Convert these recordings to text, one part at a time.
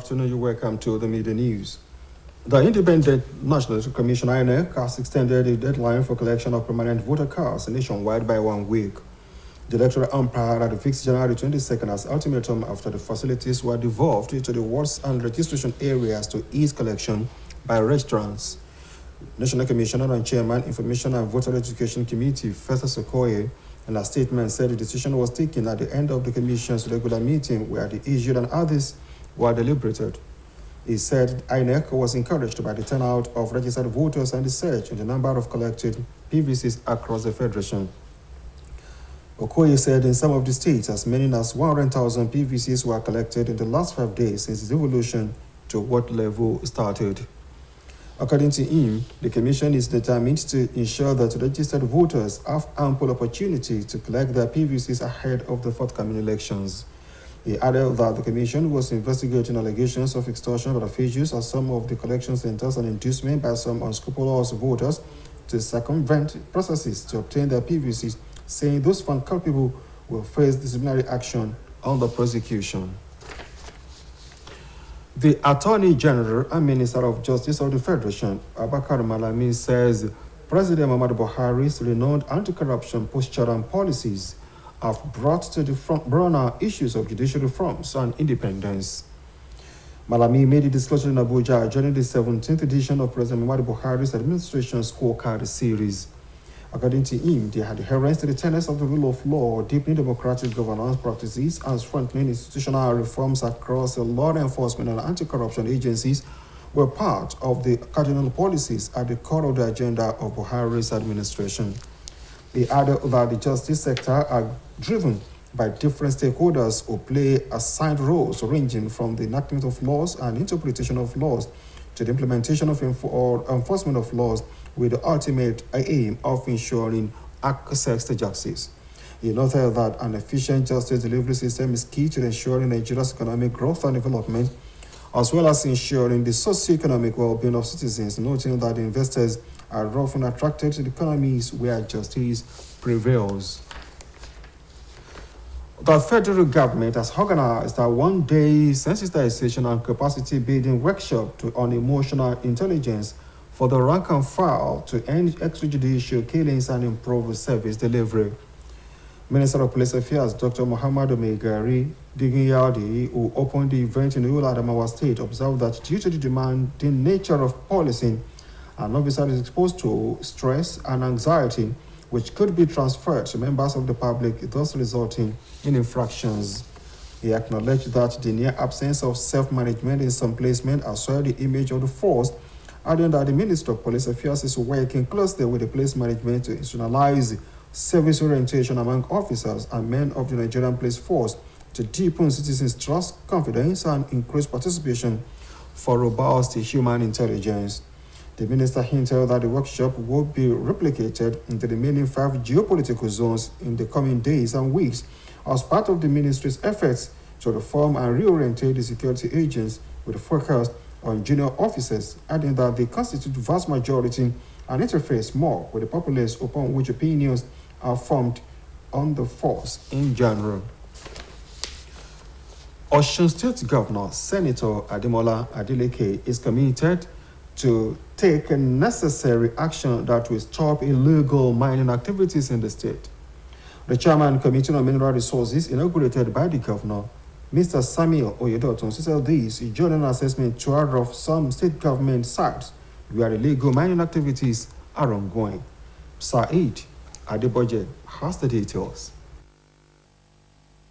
Afternoon, you're welcome to the Midday News. The Independent National Electoral Commission (INEC) has extended the deadline for collection of permanent voter cards nationwide by 1 week. The electoral umpire had fixed January 22nd as ultimatum after the facilities were devolved into the wards and registration areas to ease collection by registrants. National Commissioner and Chairman, Information and Voter Education Committee, Festus Okoye, in a statement said the decision was taken at the end of the Commission's regular meeting where the issue and others were deliberated. He said INEC was encouraged by the turnout of registered voters and the surge in the number of collected PVCs across the Federation. Okoye said in some of the states, as many as 100,000 PVCs were collected in the last 5 days since its evolution to what level started. According to him, the Commission is determined to ensure that registered voters have ample opportunity to collect their PVCs ahead of the forthcoming elections. He added that the Commission was investigating allegations of extortion or officials at some of the collection centers and inducement by some unscrupulous voters to circumvent processes to obtain their PVCs, saying those found culpable will face disciplinary action under prosecution. The Attorney General and Minister of Justice of the Federation, Abakar Malami, says President Muhammadu Buhari's renowned anti-corruption posture and policies have brought to the front burner issues of judicial reforms and independence. Malami made the disclosure in Abuja during the 17th edition of President Muhammadu Buhari's administration scorecard series. According to him, the adherence to the tenets of the rule of law, deepening democratic governance practices, and strengthening institutional reforms across the law enforcement and anti-corruption agencies were part of the cardinal policies at the core of the agenda of Buhari's administration. He added that the justice sector are driven by different stakeholders who play assigned roles ranging from the enactment of laws and interpretation of laws to the implementation of enforcement of laws, with the ultimate aim of ensuring access to justice. He noted that an efficient justice delivery system is key to ensuring Nigeria's economic growth and development, as well as ensuring the socio-economic well-being of citizens, noting that investors are often attracted to the economies where justice prevails. The federal government has organized a one-day sensitization and capacity-building workshop on emotional intelligence for the rank and file to end extrajudicial killings and improve service delivery. Minister of Police Affairs Dr. Muhammadu Megari Diginyadi, who opened the event in Ula Adamawa State, observed that due to the demanding nature of policing, an officer is exposed to stress and anxiety, which could be transferred to members of the public, thus resulting in infractions. He acknowledged that the near absence of self-management in some placement has soiled the image of the force, adding that the Minister of Police Affairs is working closely with the police management to institutionalize service orientation among officers and men of the Nigerian police force to deepen citizens' trust, confidence, and increase participation for robust human intelligence. The minister hinted that the workshop will be replicated in the remaining 5 geopolitical zones in the coming days and weeks as part of the ministry's efforts to reform and reorientate the security agents with a focus on junior officers, adding that they constitute the vast majority and interface more with the populace upon which opinions are formed on the force in general. Osun State Governor Senator Ademola Adeleke is committed to take a necessary action that will stop illegal mining activities in the state. The Chairman Committee on Mineral Resources, inaugurated by the Governor, Mr. Samuel Oyedotun, said this during an assessment tour of some state government sites where illegal mining activities are ongoing. Said Adeboje has the details.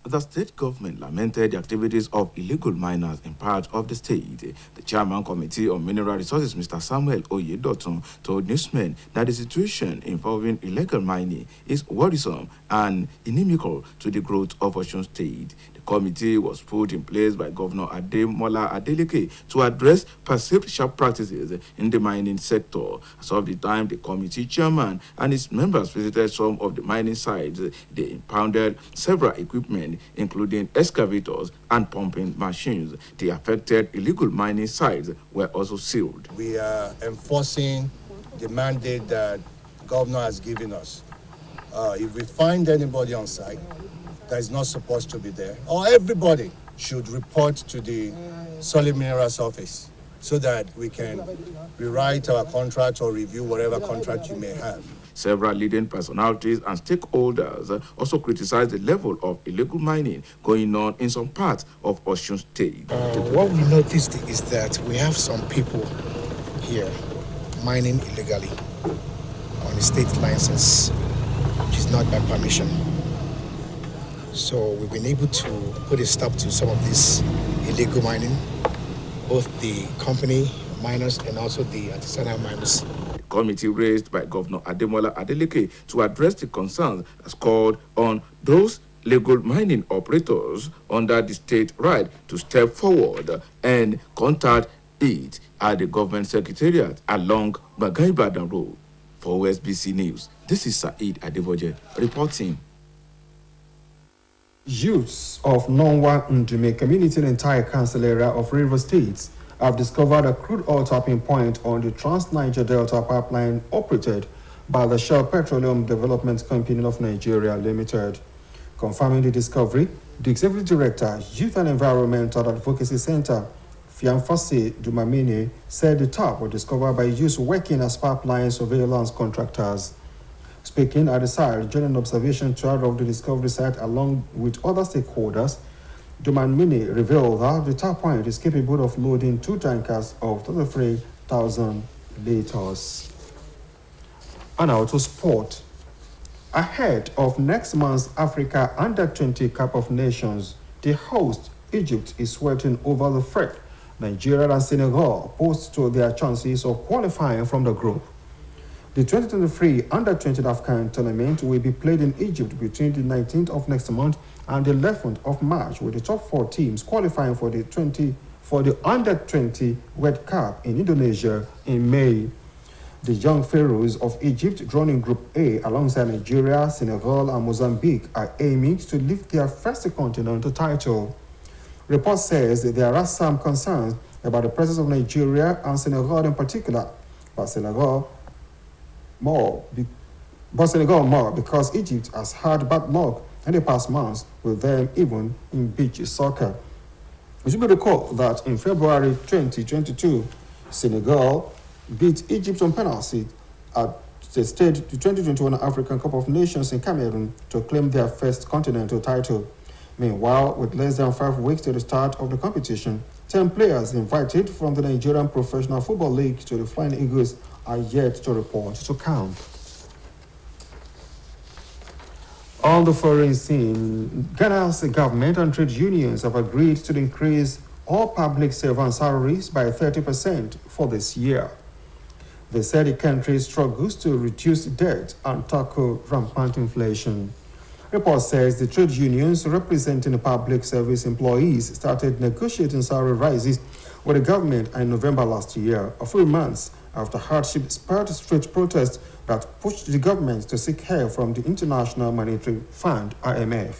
The state government lamented the activities of illegal miners in part of the state. The Chairman Committee on Mineral Resources, Mr. Samuel Oyedotun, told newsmen that the situation involving illegal mining is worrisome and inimical to the growth of Osun State. The committee was put in place by Governor Ademola Adeleke to address perceived sharp practices in the mining sector. As of the time the committee chairman and its members visited some of the mining sites, they impounded several equipment, including excavators and pumping machines. The affected illegal mining sites were also sealed. We are enforcing the mandate that the governor has given us. If we find anybody on site that is not supposed to be there, or everybody should report to the Solid Minerals Office so that we can rewrite our contract or review whatever contract you may have. Several leading personalities and stakeholders also criticized the level of illegal mining going on in some parts of Osun State. What we noticed is that we have some people here mining illegally on a state license, which is not by permission. So we've been able to put a stop to some of this illegal mining, both the company miners and also the artisanal miners. The committee raised by Governor Ademola Adeleke to address the concerns has called on those legal mining operators under the state right to step forward and contact it at the government secretariat along Bagaibadan Road. For Osbc News, this is Saeed Adevoje reporting. Youths of Nonwa Ndume community in the entire council area of River States have discovered a crude oil tapping point on the Trans-Niger Delta pipeline operated by the Shell Petroleum Development Company of Nigeria Limited. Confirming the discovery, the Executive Director, Youth and Environmental Advocacy Center, Fiamfasi Dumamini, said the tap was discovered by youths working as pipeline surveillance contractors. Speaking at the site during an observation tour of the discovery site along with other stakeholders, Dumamini revealed that the tap point is capable of loading 2 tankers of 33,000 liters. And now to sport. Ahead of next month's Africa Under-20 Cup of Nations, the host, Egypt, is sweating over the threat Nigeria and Senegal pose to their chances of qualifying from the group. The 2023 Under-20 AFCON tournament will be played in Egypt between the 19th of next month and the 11th of March, with the top 4 teams qualifying for the Under-20 World Cup in Indonesia in May. The young pharaohs of Egypt, drawn in Group A alongside Nigeria, Senegal, and Mozambique, are aiming to lift their first continental title. Report says that there are some concerns about the presence of Nigeria and Senegal in particular, but Senegal more because Egypt has had bad luck in the past months with them even in beach soccer. You should recall that in February 2022, Senegal beat Egypt on penalty at the 2021 African Cup of Nations in Cameroon to claim their first continental title. Meanwhile, with less than 5 weeks to the start of the competition, 10 players invited from the Nigerian Professional Football League to the Flying Eagles are yet to report to camp. On the foreign scene, Ghana's government and trade unions have agreed to increase all public servant salaries by 30% for this year. They said the country struggles to reduce debt and tackle rampant inflation. Report says the trade unions representing the public service employees started negotiating salary rises with the government in November last year, a few months after hardship spurred street protests that pushed the government to seek help from the International Monetary Fund, IMF.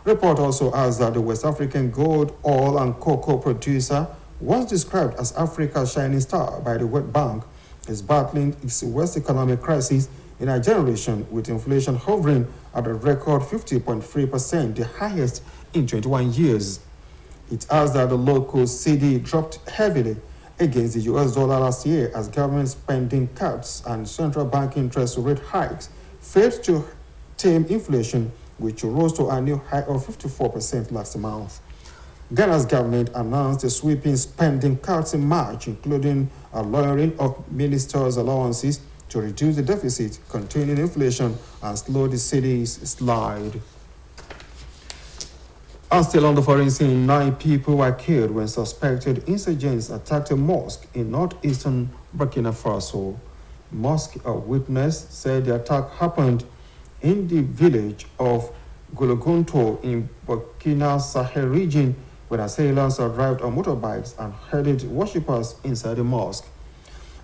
Report also adds that the West African gold, oil, and cocoa producer, once described as Africa's shining star by the World Bank, is battling its worst economic crisis in a generation, with inflation hovering at a record 50.3%, the highest in 21 years. It adds that the local cedi dropped heavily against the US dollar last year as government spending cuts and central bank interest rate hikes failed to tame inflation, which rose to a new high of 54% last month. Ghana's government announced a sweeping spending cuts in March, including a lowering of ministers' allowances to reduce the deficit, containing inflation, and slow the city's slide. And still on the foreign scene, 9 people were killed when suspected insurgents attacked a mosque in northeastern Burkina Faso. Mosque witness said the attack happened in the village of Gologonto in Burkina Sahel region when assailants arrived on motorbikes and herded worshippers inside the mosque.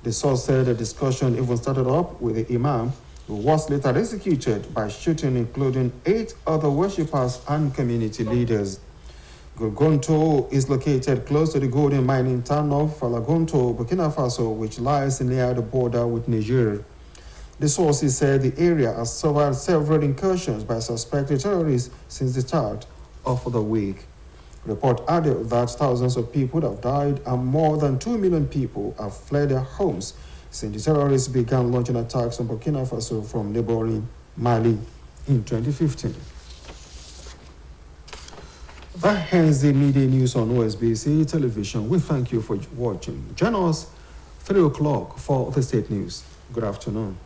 The source said the discussion even started up with the imam, who was later executed by shooting, including 8 other worshippers and community leaders. Gologonto is located close to the golden mining town of Falagonto, Burkina Faso, which lies near the border with Niger. The sources said the area has suffered several incursions by suspected terrorists since the start of the week. The report added that thousands of people have died and more than 2 million people have fled their homes since the terrorists began launching attacks on Burkina Faso from neighboring Mali in 2015. That ends the midday news on Osbc television. We thank you for watching. Join us 3 o'clock for the state news. Good afternoon.